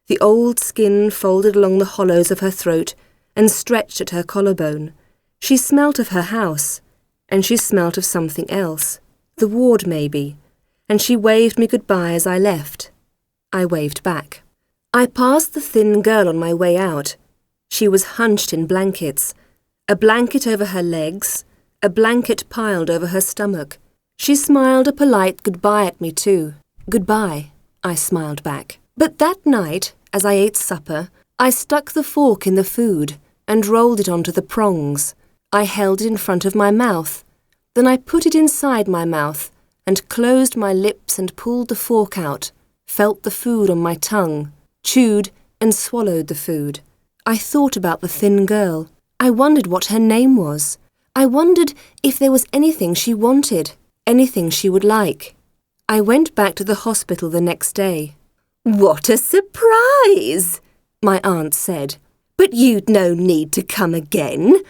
The old skin folded along the hollows of her throat and stretched at her collarbone. She smelt of her house, and she smelt of something else, the ward maybe, and she waved me goodbye as I left. I waved back. I passed the thin girl on my way out. She was hunched in blankets, a blanket over her legs, a blanket piled over her stomach. She smiled a polite goodbye at me too. "Goodbye," I smiled back. But that night, as I ate supper, I stuck the fork in the food and rolled it onto the prongs. I held it in front of my mouth. Then I put it inside my mouth and closed my lips and pulled the fork out, felt the food on my tongue, chewed and swallowed the food. I thought about the thin girl. I wondered what her name was. I wondered if there was anything she wanted, anything she would like. I went back to the hospital the next day. "What a surprise!" my aunt said. "But you'd no need to come again.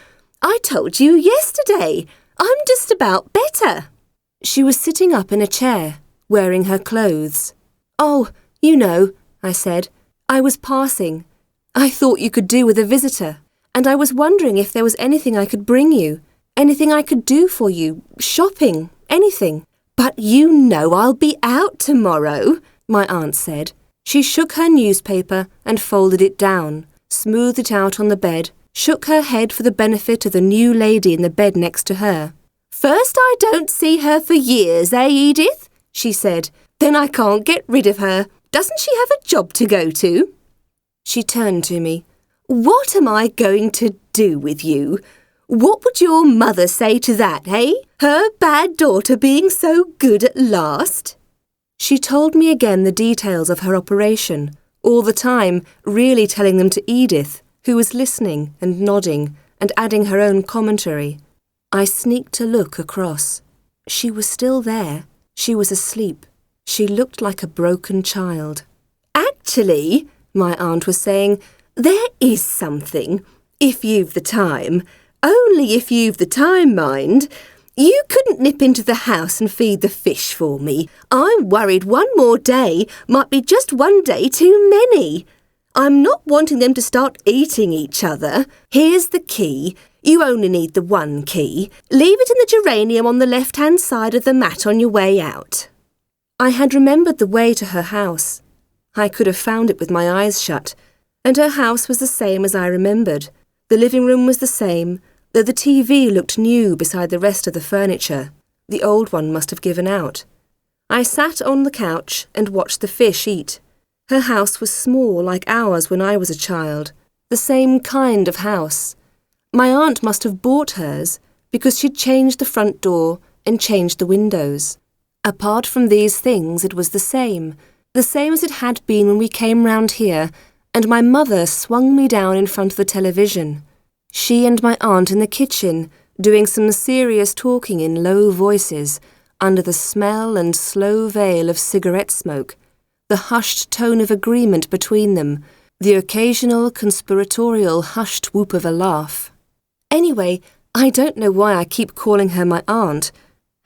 I told you yesterday. I'm just about better." She was sitting up in a chair, wearing her clothes. "Oh, you know," I said. "I was passing. I thought you could do with a visitor, and I was wondering if there was anything I could bring you, anything I could do for you, shopping, anything." "But you know I'll be out tomorrow," my aunt said. She shook her newspaper and folded it down, smoothed it out on the bed, shook her head for the benefit of the new lady in the bed next to her. "First I don't see her for years, eh, Edith?" she said. "Then I can't get rid of her. Doesn't she have a job to go to?" She turned to me. "What am I going to do with you? What would your mother say to that, eh? Her bad daughter being so good at last?" She told me again the details of her operation, all the time really telling them to Edith, who was listening and nodding and adding her own commentary. I sneaked a look across. She was still there. She was asleep. She looked like a broken child. "Actually," my aunt was saying, "there is something, if you've the time. Only if you've the time, mind. You couldn't nip into the house and feed the fish for me. I'm worried one more day might be just one day too many. I'm not wanting them to start eating each other. Here's the key. You only need the one key. Leave it in the geranium on the left-hand side of the mat on your way out." I had remembered the way to her house. I could have found it with my eyes shut, and her house was the same as I remembered. The living room was the same, though the TV looked new beside the rest of the furniture. The old one must have given out. I sat on the couch and watched the fish eat. Her house was small like ours when I was a child, the same kind of house. My aunt must have bought hers because she'd changed the front door and changed the windows. Apart from these things, it was the same as it had been when we came round here, and my mother swung me down in front of the television. She and my aunt in the kitchen, doing some serious talking in low voices, under the smell and slow veil of cigarette smoke, the hushed tone of agreement between them, the occasional conspiratorial hushed whoop of a laugh. Anyway, I don't know why I keep calling her my aunt.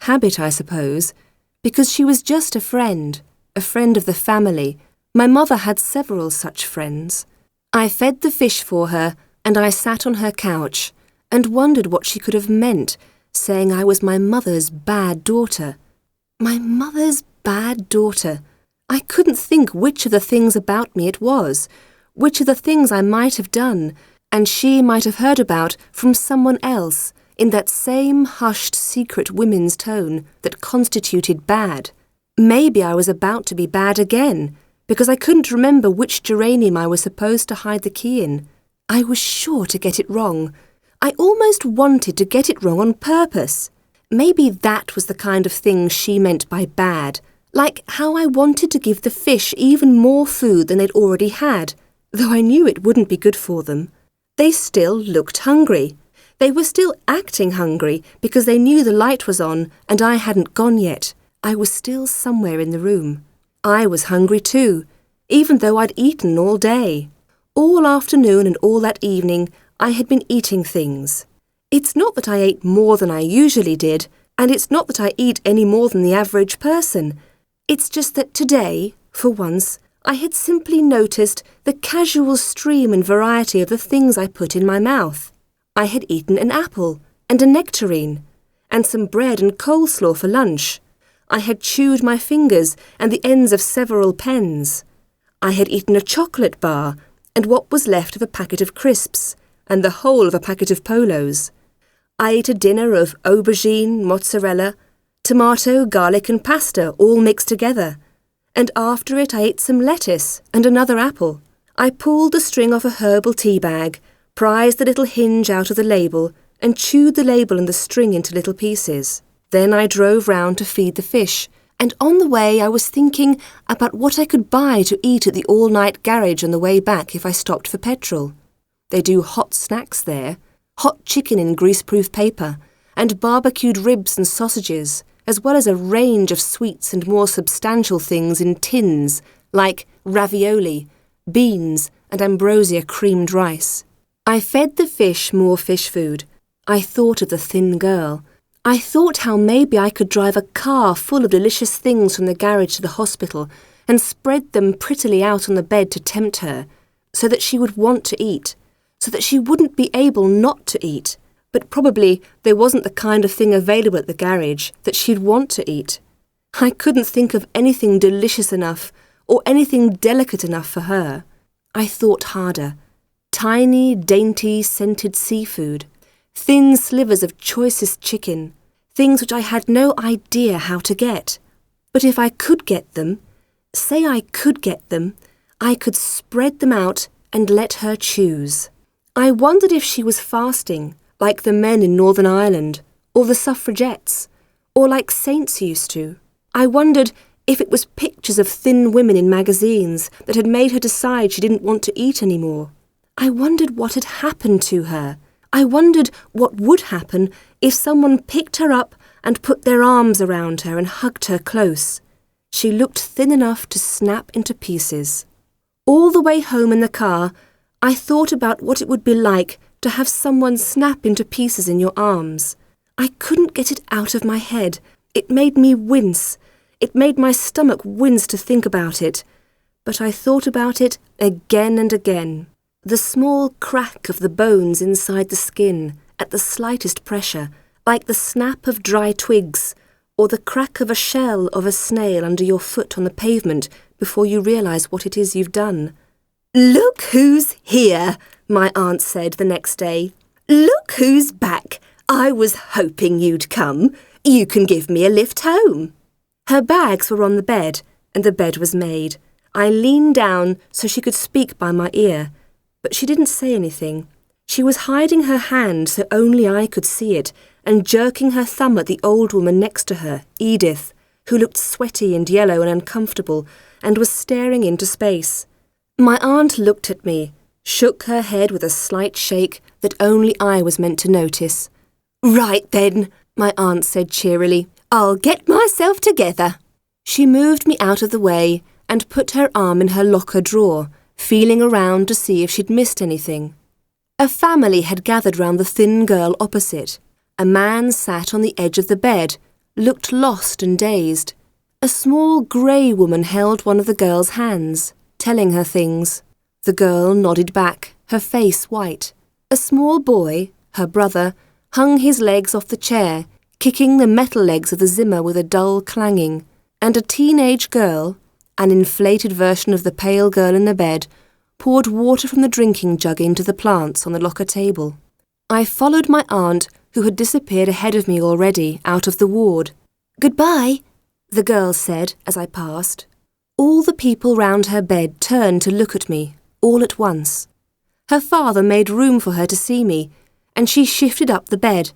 Habit, I suppose. Because she was just a friend of the family. My mother had several such friends. I fed the fish for her, and I sat on her couch and wondered what she could have meant, saying I was my mother's bad daughter. My mother's bad daughter. I couldn't think which of the things about me it was, which of the things I might have done, and she might have heard about from someone else, in that same hushed secret women's tone that constituted bad. Maybe I was about to be bad again, because I couldn't remember which geranium I was supposed to hide the key in. I was sure to get it wrong. I almost wanted to get it wrong on purpose. Maybe that was the kind of thing she meant by bad, like how I wanted to give the fish even more food than they'd already had, though I knew it wouldn't be good for them. They still looked hungry. They were still acting hungry because they knew the light was on and I hadn't gone yet. I was still somewhere in the room. I was hungry too, even though I'd eaten all day. All afternoon and all that evening, I had been eating things. It's not that I ate more than I usually did, and it's not that I eat any more than the average person. It's just that today, for once, I had simply noticed the casual stream and variety of the things I put in my mouth. I had eaten an apple and a nectarine, and some bread and coleslaw for lunch. I had chewed my fingers and the ends of several pens. I had eaten a chocolate bar and what was left of a packet of crisps, and the whole of a packet of Polos. I ate a dinner of aubergine, mozzarella, tomato, garlic and pasta all mixed together, and after it I ate some lettuce and another apple. I pulled the string off a herbal tea bag, prized the little hinge out of the label, and chewed the label and the string into little pieces. Then I drove round to feed the fish, and on the way I was thinking about what I could buy to eat at the all-night garage on the way back if I stopped for petrol. They do hot snacks there, hot chicken in greaseproof paper, and barbecued ribs and sausages, as well as a range of sweets and more substantial things in tins, like ravioli, beans, and ambrosia creamed rice. I fed the fish more fish food. I thought of the thin girl. I thought how maybe I could drive a car full of delicious things from the garage to the hospital and spread them prettily out on the bed to tempt her, so that she would want to eat, so that she wouldn't be able not to eat. But probably there wasn't the kind of thing available at the garage that she'd want to eat. I couldn't think of anything delicious enough or anything delicate enough for her. I thought harder. Tiny, dainty, scented seafood, thin slivers of choicest chicken, things which I had no idea how to get. But if I could get them, say I could get them, I could spread them out and let her choose. I wondered if she was fasting, like the men in Northern Ireland, or the suffragettes, or like saints used to. I wondered if it was pictures of thin women in magazines that had made her decide she didn't want to eat anymore. I wondered what had happened to her. I wondered what would happen if someone picked her up and put their arms around her and hugged her close. She looked thin enough to snap into pieces. All the way home in the car, I thought about what it would be like to have someone snap into pieces in your arms. I couldn't get it out of my head. It made me wince. It made my stomach wince to think about it. But I thought about it again and again. The small crack of the bones inside the skin at the slightest pressure, like the snap of dry twigs, or the crack of a shell of a snail under your foot on the pavement before you realise what it is you've done. "Look who's here," my aunt said the next day. "Look who's back. I was hoping you'd come. You can give me a lift home." Her bags were on the bed, and the bed was made. I leaned down so she could speak by my ear, but she didn't say anything. She was hiding her hand so only I could see it, and jerking her thumb at the old woman next to her, Edith, who looked sweaty and yellow and uncomfortable, and was staring into space. My aunt looked at me, shook her head with a slight shake that only I was meant to notice. "Right then," my aunt said cheerily, "I'll get myself together." She moved me out of the way and put her arm in her locker drawer, feeling around to see if she'd missed anything. A family had gathered round the thin girl opposite. A man sat on the edge of the bed, looked lost and dazed. A small grey woman held one of the girl's hands, telling her things. The girl nodded back, her face white. A small boy, her brother, hung his legs off the chair, kicking the metal legs of the Zimmer with a dull clanging, and a teenage girl, an inflated version of the pale girl in the bed, poured water from the drinking jug into the plants on the locker table. I followed my aunt, who had disappeared ahead of me already, out of the ward. "Goodbye," the girl said as I passed. All the people round her bed turned to look at me, all at once. Her father made room for her to see me, and she shifted up the bed,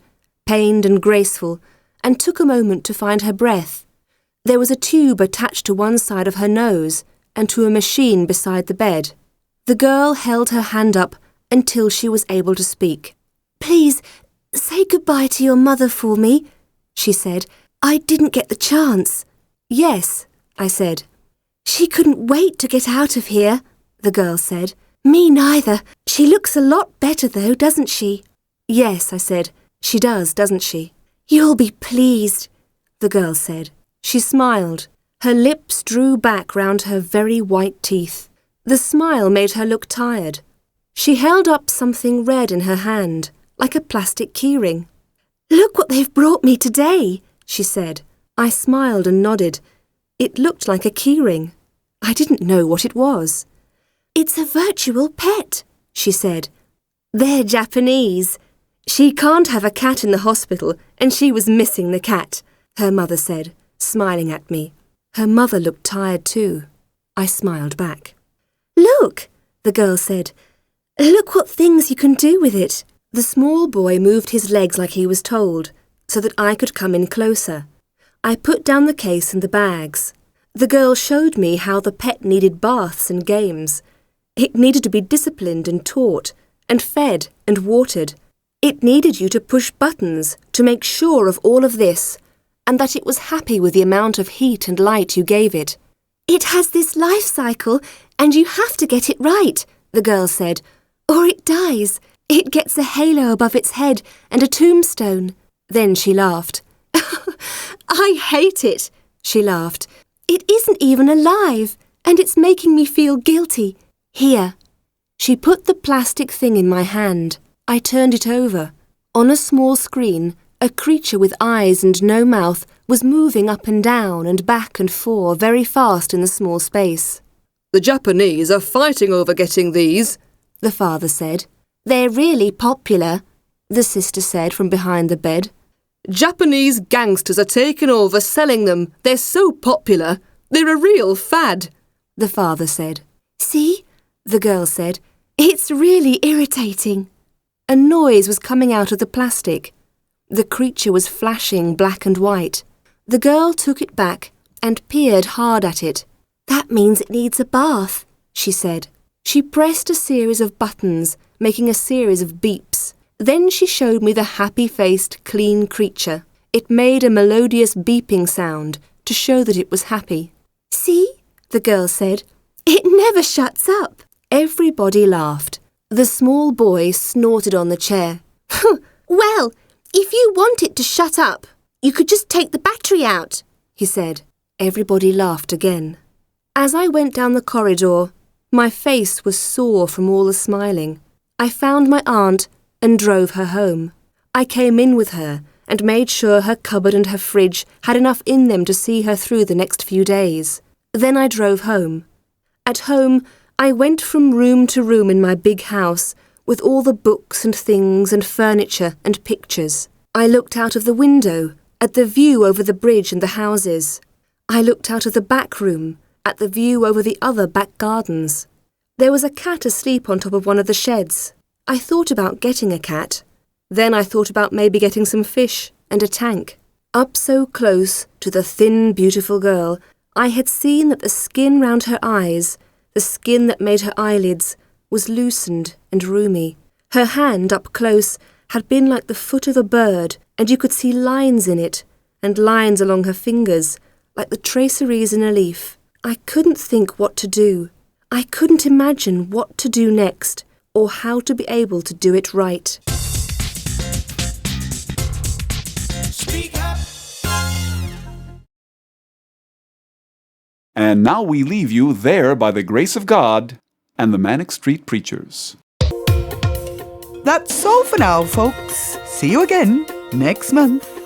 pained and graceful, and took a moment to find her breath. There was a tube attached to one side of her nose and to a machine beside the bed. The girl held her hand up until she was able to speak. "Please, Say goodbye to your mother for me, she said. I didn't get the chance. Yes, I said. She couldn't wait to get out of here, the girl said. Me neither. She looks a lot better though, doesn't she? Yes, I said. She does, doesn't she? You'll be pleased, the girl said. She smiled. Her lips drew back round her very white teeth. The smile made her look tired. She held up something red in her hand, like a plastic keyring. Look what they've brought me today, she said. I smiled and nodded. It looked like a keyring. I didn't know what it was. It's a virtual pet, she said. They're Japanese. She can't have a cat in the hospital, and she was missing the cat, her mother said, smiling at me. Her mother looked tired too. I smiled back. Look, the girl said. Look what things you can do with it. The small boy moved his legs like he was told, so that I could come in closer. I put down the case and the bags. The girl showed me how the pet needed baths and games. It needed to be disciplined and taught, and fed and watered. It needed you to push buttons to make sure of all of this, and that it was happy with the amount of heat and light you gave it. It has this life cycle, and you have to get it right, the girl said, or it dies. It gets a halo above its head and a tombstone. Then she laughed. I hate it, she laughed. It isn't even alive, and it's making me feel guilty. Here. She put the plastic thing in my hand. I turned it over. On a small screen, a creature with eyes and no mouth was moving up and down and back and forth very fast in the small space. The Japanese are fighting over getting these, the father said. They're really popular, the sister said from behind the bed. Japanese gangsters are taking over selling them. They're so popular. They're a real fad, the father said. See, the girl said. It's really irritating. A noise was coming out of the plastic. The creature was flashing black and white. The girl took it back and peered hard at it. That means it needs a bath, she said. She pressed a series of buttons, making a series of beeps. Then she showed me the happy-faced, clean creature. It made a melodious beeping sound to show that it was happy. See, the girl said. It never shuts up. Everybody laughed. The small boy snorted on the chair. Well, if you want it to shut up, you could just take the battery out, he said. Everybody laughed again. As I went down the corridor, my face was sore from all the smiling. I found my aunt and drove her home. I came in with her and made sure her cupboard and her fridge had enough in them to see her through the next few days. Then I drove home. At home, I went from room to room in my big house with all the books and things and furniture and pictures. I looked out of the window at the view over the bridge and the houses. I looked out of the back room at the view over the other back gardens. There was a cat asleep on top of one of the sheds. I thought about getting a cat. Then I thought about maybe getting some fish and a tank. Up so close to the thin, beautiful girl, I had seen that the skin round her eyes, the skin that made her eyelids, was loosened and roomy. Her hand up close had been like the foot of a bird, and you could see lines in it, and lines along her fingers, like the traceries in a leaf. I couldn't think what to do. I couldn't imagine what to do next, or how to be able to do it right. Speak up. And now we leave you there by the grace of God and the Manic Street Preachers. That's all for now, folks. See you again next month.